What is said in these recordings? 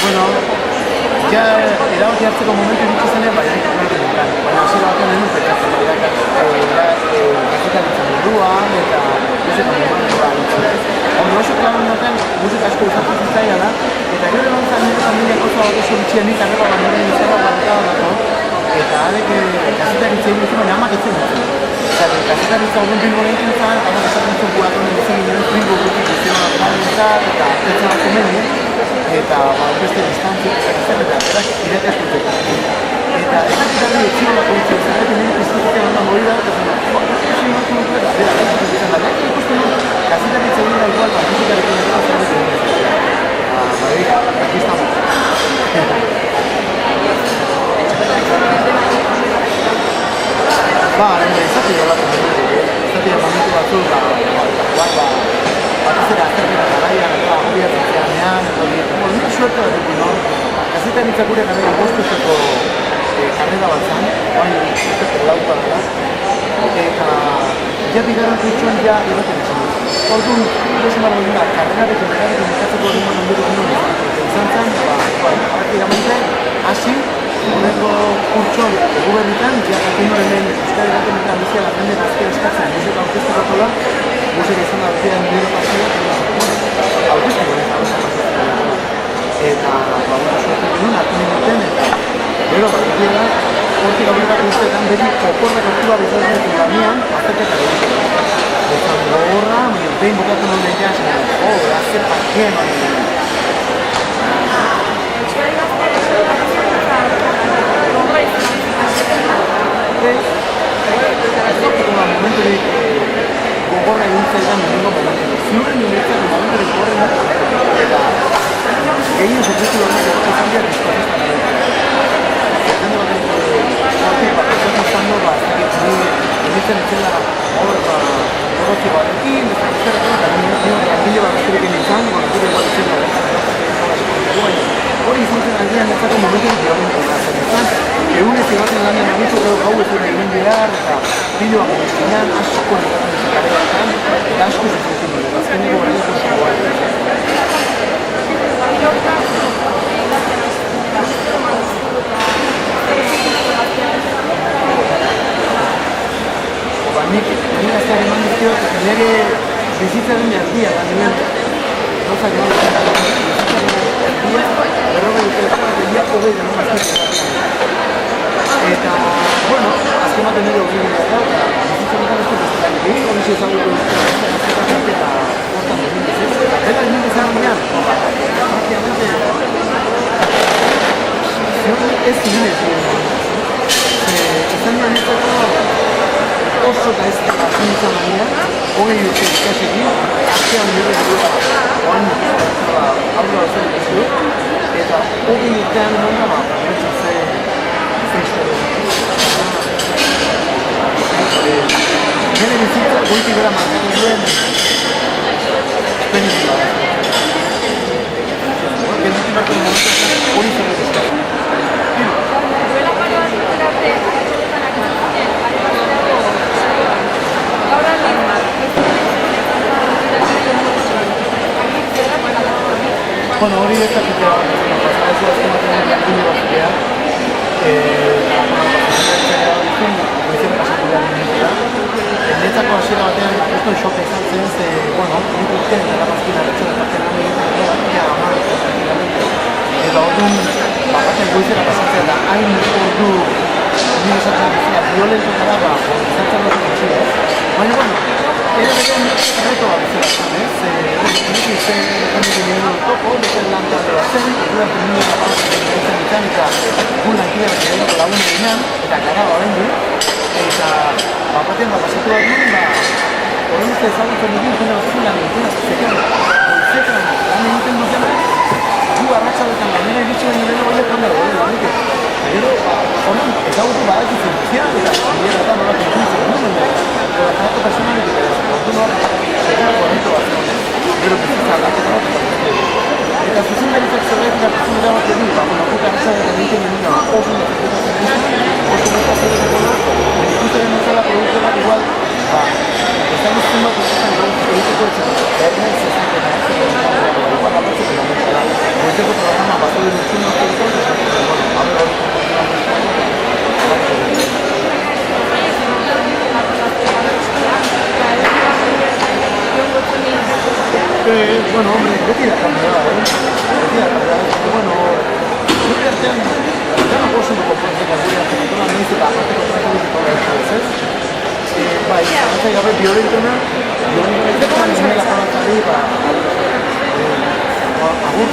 Bueno, ja erabaki hartzeko momentu iritsi zenean, baina nik nahi dut. Baina hasiera batean ez dut bekatzen, kazetaritza munduan eta musika munduan nintzen. Oso klaro noten musika asko usatzen zitzaiala, eta gero egon zen nire familiak oso bat oso bitxien nik arreba bandera nintzera batetara eta alek kazetaritza egin dut, baina amak etzen dut. Kazetaritza horren bilbo egiten zen, amak esaten zuen buatonen izan ginen frigo gutik izan balintzat eta etzen bat komeni, eta beste distantzik zer eta berak ireteak dut. Eta ekatitarri etxino lako ditzen, zerrekin nire pizkizitea handa mori da, eta zen, ikusi nolatu dut eta bera, ikusten da, ikusten dut, kazetaritza egin da igual, fizikarekin eta zerrekin egin dut. Baina, aquí estamos. Izati dolatu dut, izati momentu batzuk, batez ere azterketa garaian, eta hori hartzitzeanean, nik suerte bat dut, kazetaritza gure gara bostuzeko karrera bat zen, baina urteko laupa dela, eta ja bigarren kurtsuan ja ebaten izan dut. Orduan, irezen barra dut, karrerarekin ikatzeko hori man ondiru ginen izan zen, praktikamente, hasi, horreko kurtsuan gubernitan, ja jakin horren Euskadi Baten eta Bizia Jende gaztea eskatzen musika aurkeztu gatola, musika izan da bezia nire pasioa, aurkeztu gure eta eta suerte genuen, hartu nintzen, eta gero bat dira, hortik aurrekatu ustetan beti oporrak aktiba bezatzen dut lanian, azterketa egiten. Ezan gogorra, behin bukatu non lehia, hacer pakien hori dira. Ez dut momenturik gogorra egin zaidan nengo momenturik. Ziurren niretzako momenturik gogorra eta gehien sekretu horrek izan dira diskorrezta gara. Jende baten batean izango, nintzen etxela hor borrotzi batekin, eta langile bat besterik nintzen, gure bat etxela hori izan zen aldean netzako momenturik gehorren izan. Egunez egaten lanean abitu gau ez dira egin behar, eta bideoak egin asko negatzen zikaretan, eta asko zuzetzen dira. Azkeneko horrela oso goa. Nik azteak eman dizkiot, nire bizitzaren erdia da nire gauzak eman dizkiot, bizitzaren erdia, berrogei urteetan, hogei denon azkitzen. Eta, bueno, azken baten nire hori dira da, eta bizitzen ez dut bestetan egin, hori ezagutu azketak eta hortan egin dizuz. Eta bela egin dizan ginean, praktikamente, ez zinen ez dira. Izan dira nintzako oso eta ez da azken izan baina, hogei urte ikasekin, azkean nire dira, oan aurra zen dizut, eta hogei urtean nona berretzen zen nire bizitza goitik gara markatu duen esperientzia bat. Gelditik marko duen hori zerretu. Bueno, hori ez dakitea bat, pasarazu azken batean jakine batzukea, netzako hasiera batean kriston shoka izan zen, bueno, nik urtean eta mazkina retzen batean lan egiten dut batean amar eta orduan batean goizera pasatzea da hain ordu nire esatzen duzia violentotara izantzen dut hasiera. Baina, bueno, era berean reto bat bezala zen, nik izan egin topo, bezen lan talde bat zen, dudan nire egiten ditan eta gun lankidea egiteko lagun eginean, eta gara horrein du, eta batean pasatu bat nuen, horren uste ezagutzen egin jende bat lan egiten zekan, goizetan lan egiten dutena, gu arratsaldetan lanera iritsi baino leheno baiak handa gure lan egiten. Gero, honen ezagutu badakitzen guztia, eta nire eta nola kontuitzen duen, eta jarratu personalik eta orduan hor, zekan konento bat zen, gero bizitza aldaketa bat eta zuzendaritzak zerretik hartzen dira bat egin, guk arratsaldetan egiten genuen oso neketatzen ikusten bezala produktu bat igual, ezan izan bat egiteko etxan, egiteko etxan, igual apatzeko momentu da, goizeko programa bat den entzun hartuko, bueno, hombre, beti da kamera, beti da kamera, bueno, gure artean, gana gozen dugu konpontzeka gure artean, noiz eta aparteko konpontzeko ez? Bai, eta gabe biolentena ez nela jamatzari, agur,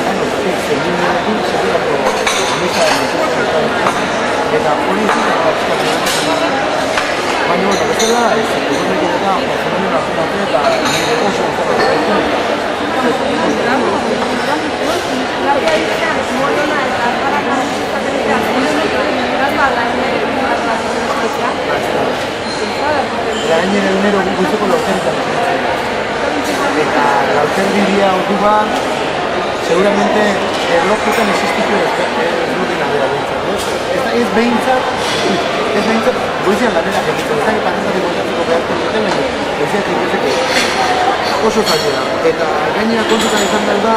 zegin nirekin, segurako amisa eta hori izan da pizkatzen baina, bueno, bezala, ez dugunek eta fenomeno nazionate eta nire oso gainen egunero goizeko laurteritan eta laurterdiria ordu seguramente erlojutan existitu ezberdina dira behintzat, ez behintzat goizean lanera jentitzen, ez da patentatik goizatzeko beharko duten, baina goizean jentitzeko oso zaila da. Eta gainera kontutan izan behar da,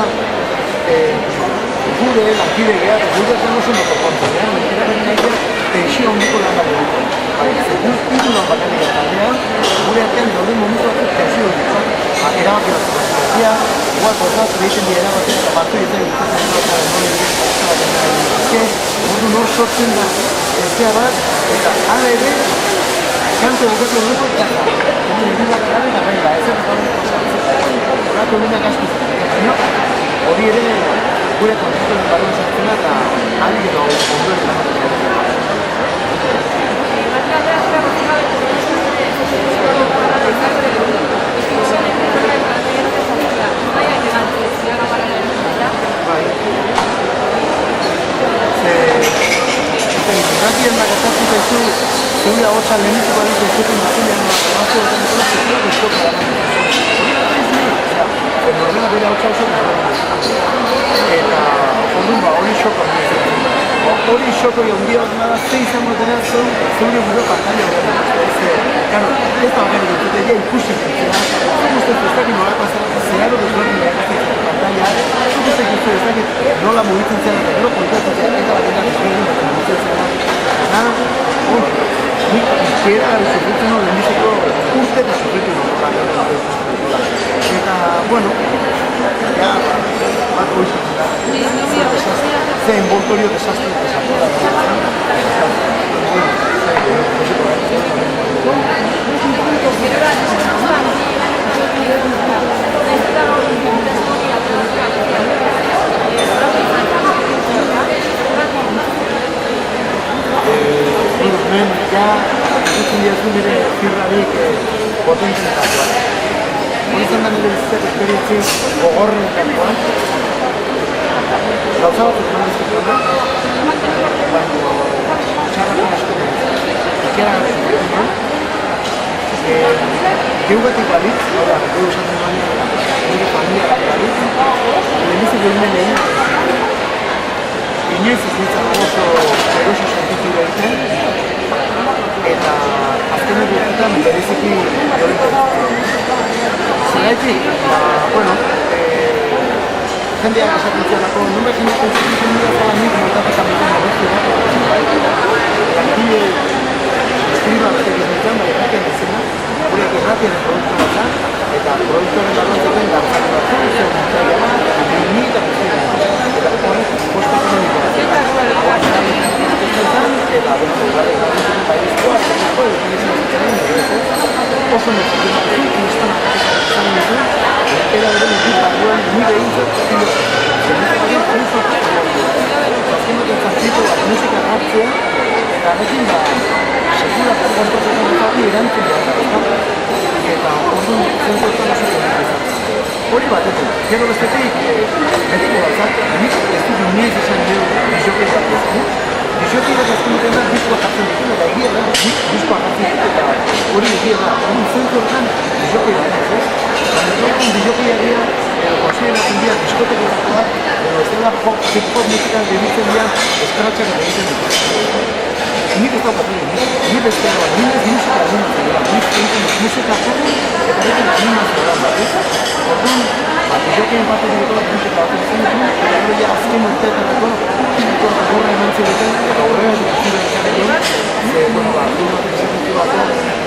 gure lankide geha, gure zen oso noto kontzen, mentira behar nahi tensio handiko lan bat egiten. Segun hiru lan bat egiten taldean, gure artean dauden momentu batzuk tensio handiko, erabaki bat zuzia, igual kozaz, behiten dira erabaki batzu eta egiten ordu nor sortzen da ezea bat, eta ala ere, kante bukatu dugu eta egin bat gara eta baina, ez horako lunak asko baina, hori ere gure kontzertuen barruan sartzen da eta aldi edo onduen ematen Irratien da gertatzen zaizu, zeure ahotsa lehenituko aditu zuten bakinean mazko eta eskoka da. Horrela bere ahotsa oso eta hori xoko hori xoko ondia bat nada, ze izango dena zeure gure pantalla horrela. Ez da horren dut, eta ikusi zitzena. Zuk ez dakit nolako zeharo desberdin erakatzen pantalla, zuk ez dakit nola mugitzen zen, eta gero kontatzen zen, eta batetan desberdin bat mugitzen zen. Nik ikera sufritzen hori lehenizeko uste eta sufritzen hori. Eta, bueno, ja, bat goizatzen da. Ze envoltorio desastre desastre hemen ja ikusten diazu nire zirrarik potentzionetakoa. Hori izan da nire bizitzak esperientzi gogorrenetakoa. Gauza bat ezkoan dizkituan da, baina txarrako asko ikera gara geugatik balitz, hau da, geu esaten baina nire familia balitz, lehenbizik egin lehen inoiz ez nintzen oso eroso sentitu egiten eta azkenek urtetan bereziki zeraitik, bueno, jendeak esaten zialako, non behar jendeak zizuten dira zala nik mortapetan beten abeztu bat, lankile eskriba batek izan, bai egiten dizena, horiek erratiaren produktu bat da, eta produktuaren barruan garzak batzuk, zer montaia bat, eta horrek posta ekonomikoa. Eta oso nezaketatzen, kristan izan duzu, era bere mutu barruan nire hintzat, musika hartzea, eta horrekin sekula kontratzen dut erantzun behar eta orduan zentuetan oso kontratzen. Hori batetik, gero bestetik, betiko batzak, nik ez dut inoiz esan dugu bizokei bat ezin. Bizokei bat ezin dutena bizkoa jartzen ditu, eta egia da, nik bizkoa jartzen ditu, eta hori egia da, hori zentuetan bizokei bat ez. Baina zorten bizokei egia, konsideratzen dira diskoteko dakoa, edo ez dela hip-hop musikan debitzen dira eskratxak egiten ditu. Nik ez daukat nik beste bat, nik ez musika animazioa, nik egiten musika jarri, eta egiten animazioa bat, orduan, Jokoen parte egiteko kritika bat izan ditu, eta gero ja azken urteetarako kritiko gorra eman ziguten, eta horregatik ziren esaten bueno, du batek esaten zibako,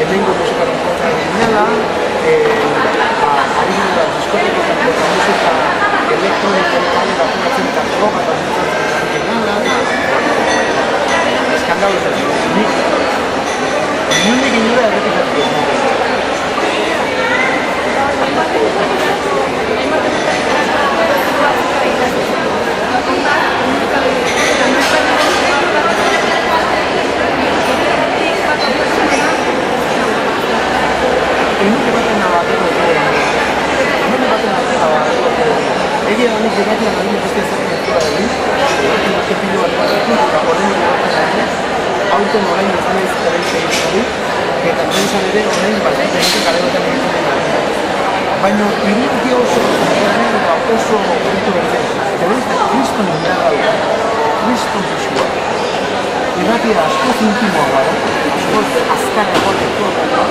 hemengo musikaren kontra geniala, ari gure diskoteketako eta musika elektroniko pale bateratzen eta droga eta musikatzen geniala, eskandalo zen, nondik inora errepikatu ez. Enuke baten nabateko egia da nik begatia nahi beste ezagun ezkoa da egin, beste pilo bat bat eta horren aurten orain bezala izatera izan du, eta enpresan ere orain batzen kale baten egiten dira. Baina irudia oso horretu bertzen, terrorista kriston indarra du, kriston zuzua. Irratia askoz intimoa gara, askoz azkarragoa tektua gara,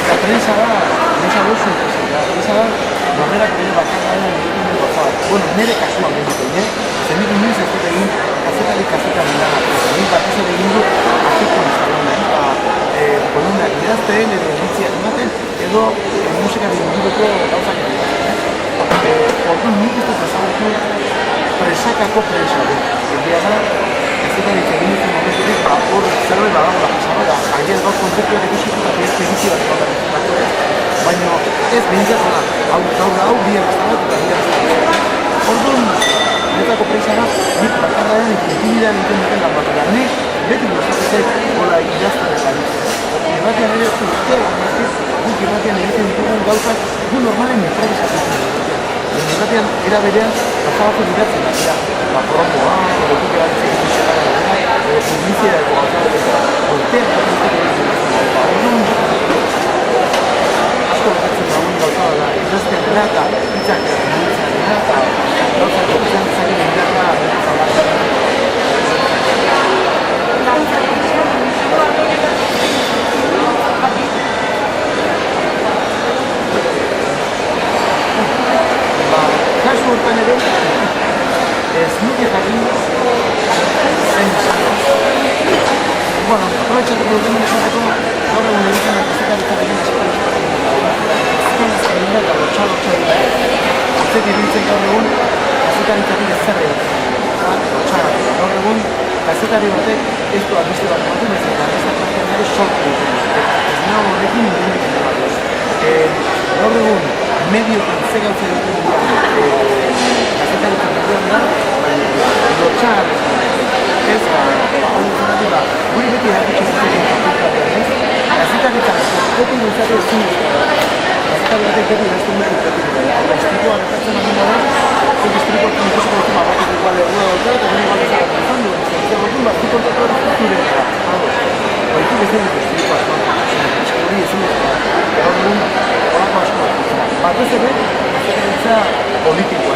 eta prensa da, prensa oso interesantea, prensa da, norberak bere bakarra egiten dut gozat. Bueno, nire kasuan egiten, zendik inoiz ez dut egin kazetari dira, nik batez ere egin dut artikon izan eta kolumnak idazten, edo editziak ematen, edo musikari inguruko gauzak egiten. Orduan nik ez dut ezagutu presakako prensa du. Egia da, kazetari egin duten momenturik, hor zerbait badagoela presako da, agian gaur kontzeptuak ikusiko eta edizio bat gaur baina ez behintzat hona, hau biak estabat eta biak estabat. Orduan, netako prensa da, nik bakarraren intimidaan egiten duten lan bat da. Nik beti gustatzen gola idazten eta egiten. Irratian ere urteak guk irratian egiten ditugun gauzak gu normalen improvisatzen dut. Irratian era berean batzabatu idatzen dira. Promoa, edo guk erabiltzen dut xerara dira, edo publizia edo gauzak urteak egiten dut. Orduan, asko betatzen dagoen gauza da, idazten dira eta hitzak egiten dira eta gauzak egiten zaken dira kasu hortan ere, ez nuke jakin zen izango. Bueno, aprobetxatuko duten esateko, gaur egun egiten kazetaritzak egin azken dira eta lotxa dira. Aztek iruditzen gaur egun, kazetaritzak ez zer egiten. Lotxa gaur egun, kazetari batek ez du albiste bat ematen, ez eta albiste bat sortu duten. Ez nago horrekin ingendik bat. Gaur egun, medioetan ze gauza duten dira kazetaritzak duten da, lotxa ez, hau izanatu da, guri beti erakutsi zitzen fakultatean, kazetaritzak kopi guztatu ezin kazetari batek beti idazten dut kopi dut. Estrikoa gertatzen amina da, zuk estrikoak ikusiko dut batek igual errua dauka, eta gure igual ezagatu izan duen, ez dut bat, zuk kontatu dut zure gara. Baitu bezen dut estrikoa, hori ezin dut, gaur egun horako asko batez ere, kazetaritza politikoa,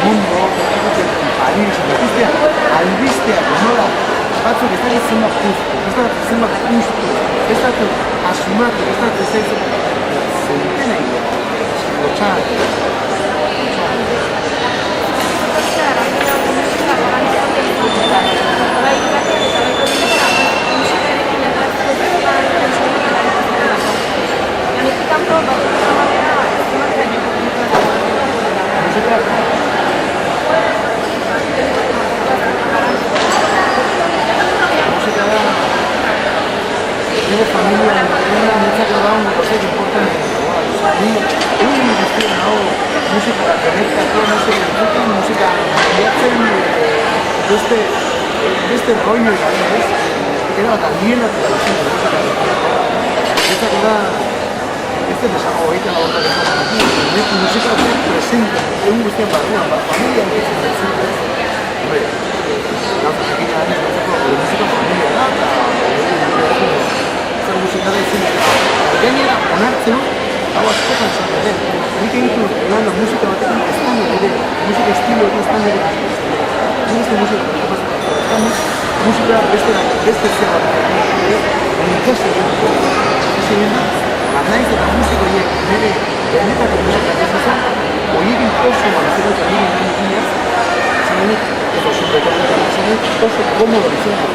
mundo, albisteak nola, batzuk ez dakit zenbat justu, ez dakit zenbat justu, ez dakit asumatu, ez dakit zeniten egin, lotxan. Familia, una mensaje da un cosa que importa en el música conecta con música este rollo y vez era también la televisión de música esta cosa este desahogo ahí te la otra cosa aquí música presente es un cuestión para la familia que se presente hombre la pequeña años no se puede música familia nada musika da izan dira. Gainera, onartzen, hau askotan zaten den. Nik egitu lan musika batekin ez da nire, musika estilo ez da nire. Nik ez da musika beste zer bat. Baina ikasi egin da. naiz eta musiko horiek nire benetako musika jasotzen, horiekin oso manezero eta nire nire zanenik, edo zurrekorretan zanenik oso komodo izan dut.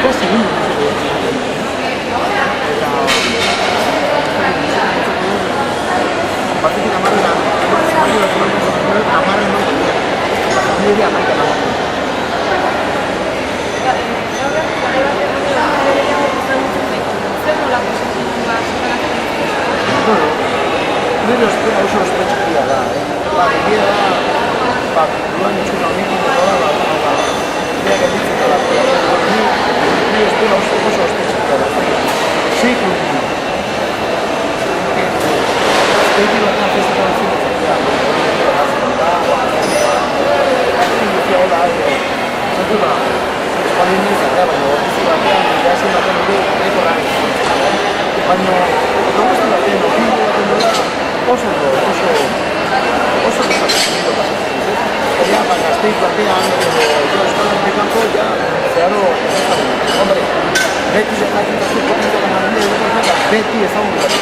Oso nire musiko eta batetik amarrena, amarren non nire amaika nagoen. Bueno, nire ospera oso ospetxekia da, egia da, duan itxuna honekin edo da, idea gelditzen da, nire ospera oso ospetxekia da, sei kontin. Ezpeiti batean festetan zinezakea, baina donosti batean, opingo batean dela, oso desakazio pasatzen dut. Ja, gazteiz batean, edo eskolan bekanko, ja, zeharo, hombre, beti zekatzen dazu kopintzak amarrene edo beti ezagun dut.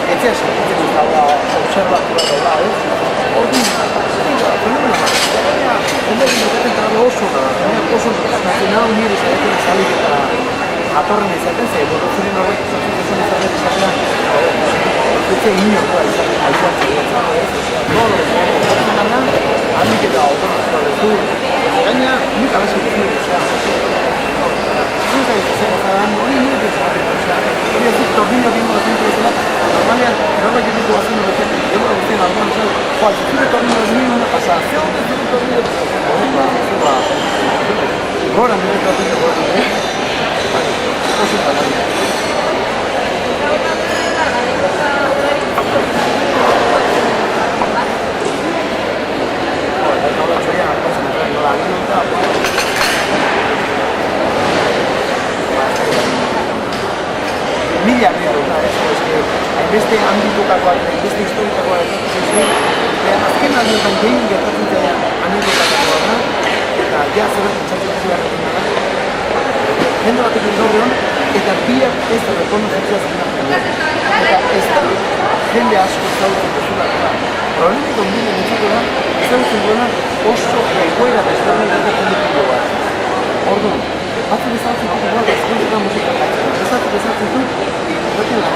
Etzea sentitzen dut daula, observatua daula, orduan, fenomena bat. Baina, ondoren dukaten trabe oso da, oso nazional nire zaretzen esalik eta atorren izaten, ze botozuren horrek izatzen zuen izaten izatean, ez inokoa izaten handik eta autonomikoa duzu. Gaina, nik abezko duzu, zuta izan zadan, hori nire izaten, hori ez dut tornillo bingo da zentu bezala, normalean, errorra egiteko bazen horretzen, demora guztien algoan zen, joa, zure tornillo ez nire una pasada, zure tornillo, gora nire tornillo gora nire, oso talari. Mila behar da, hainbeste handikotakoak, hainbeste historikoakoak azken aldiotan gehien gertatzen zela anekdotakoa da, eta ja zerbait pentsatzen zuen da. Jende batek gaur egon, eta biak ez da rekonozitzea zen eta ez da jende asko zautzen duzulakoa. Problemiko mila nintzako da, zautzen duena oso egoera desberdinetako jende bat. Orduan, batzuk ezagutzen dut gara, ezkontzera musika jatzen. Ezagutzen dut, ezagutzen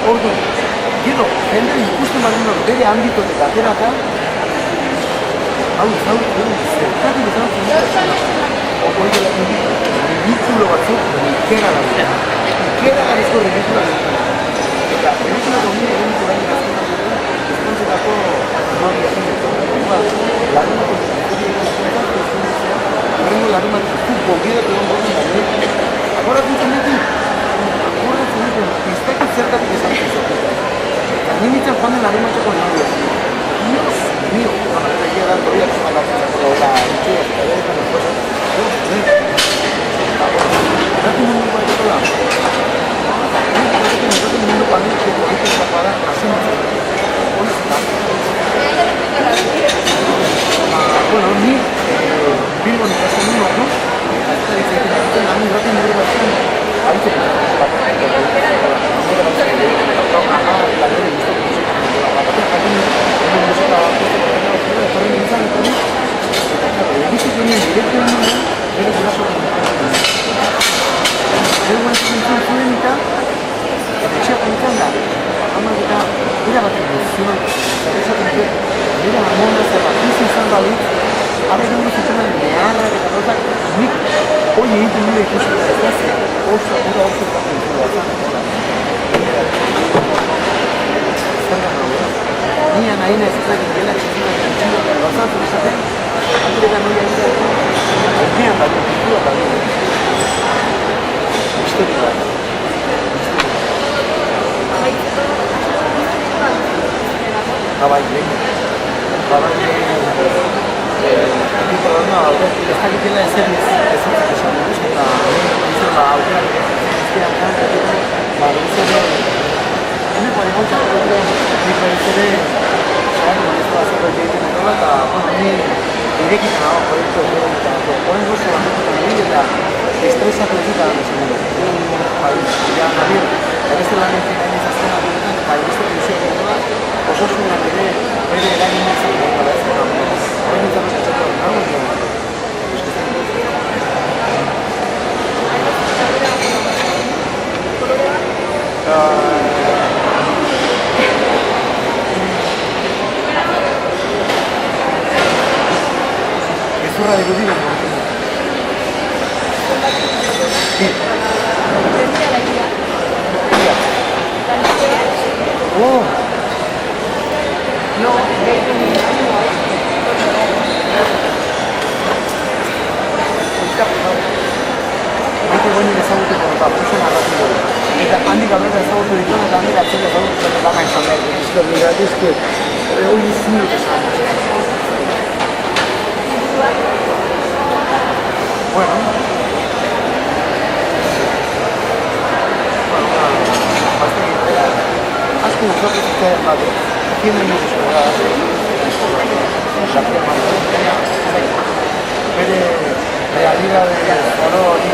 orduan, gero, jende ikusten badun bere handikotek aterata, hau zertatik ezagutzen dut, hori dela ridikulo batzuk, ikera da. Ikera garezko ridikula dut. Eta, ridikulako nire eguniko baina gazten dut, ezkontzetako noria zen, larumako horrengo larumako gogidatu egon bortzen da, agoratzen ez dakit zertatik ezagutzen zuten. Nimitzen joan den larumatxoko noria. Dios mío, egia da, horiak zumalatzen zako da, itxura, eta eretan ez cosa. Erraten mundu baiteko da. Erraten mundu baiteko da, asentzen. Bueno, ni Bilbon ikasten nuen, no? Eta ditzen, nami erraten mundu batean, abitzen irekita nago proiektu ezberdinetako. Orain gozo batetan nabil eta estresatu egitea da seguro. Bai, ja nabil, beste lanen finalizazioa nabiletan, bai, beste ilusioa da, osasunak ere bere eragin izan da ez da. Orain ez da pentsatu nago, gezurra dirudi da. Sí. Oh. No, bete guainin ezaguteko eta puxen arratu dugu. Eta handik aurrera ezagutu ditu eta handik atzera ezagutu zen lana izan behar. Ez da, mira, ez que hori izin dut ezagutu. Bueno, asko guztok ez dut bat, tiene muchos jugadas, bere realidad de color y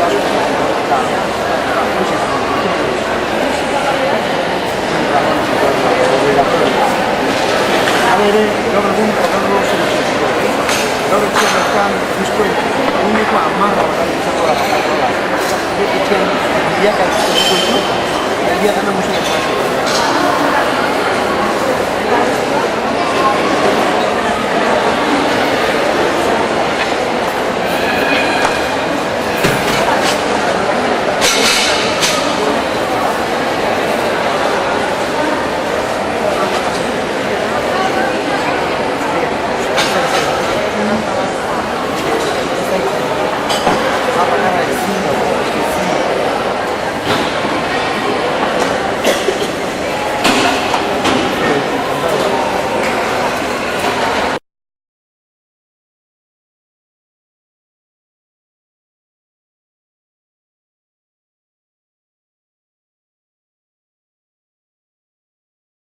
a ver, gaur egun protokolo selekzioa. Gaur etxean diskoen eguneko 10 bat izango da pasako da. Etxean biak aizko ditu, biak musika klasikoa.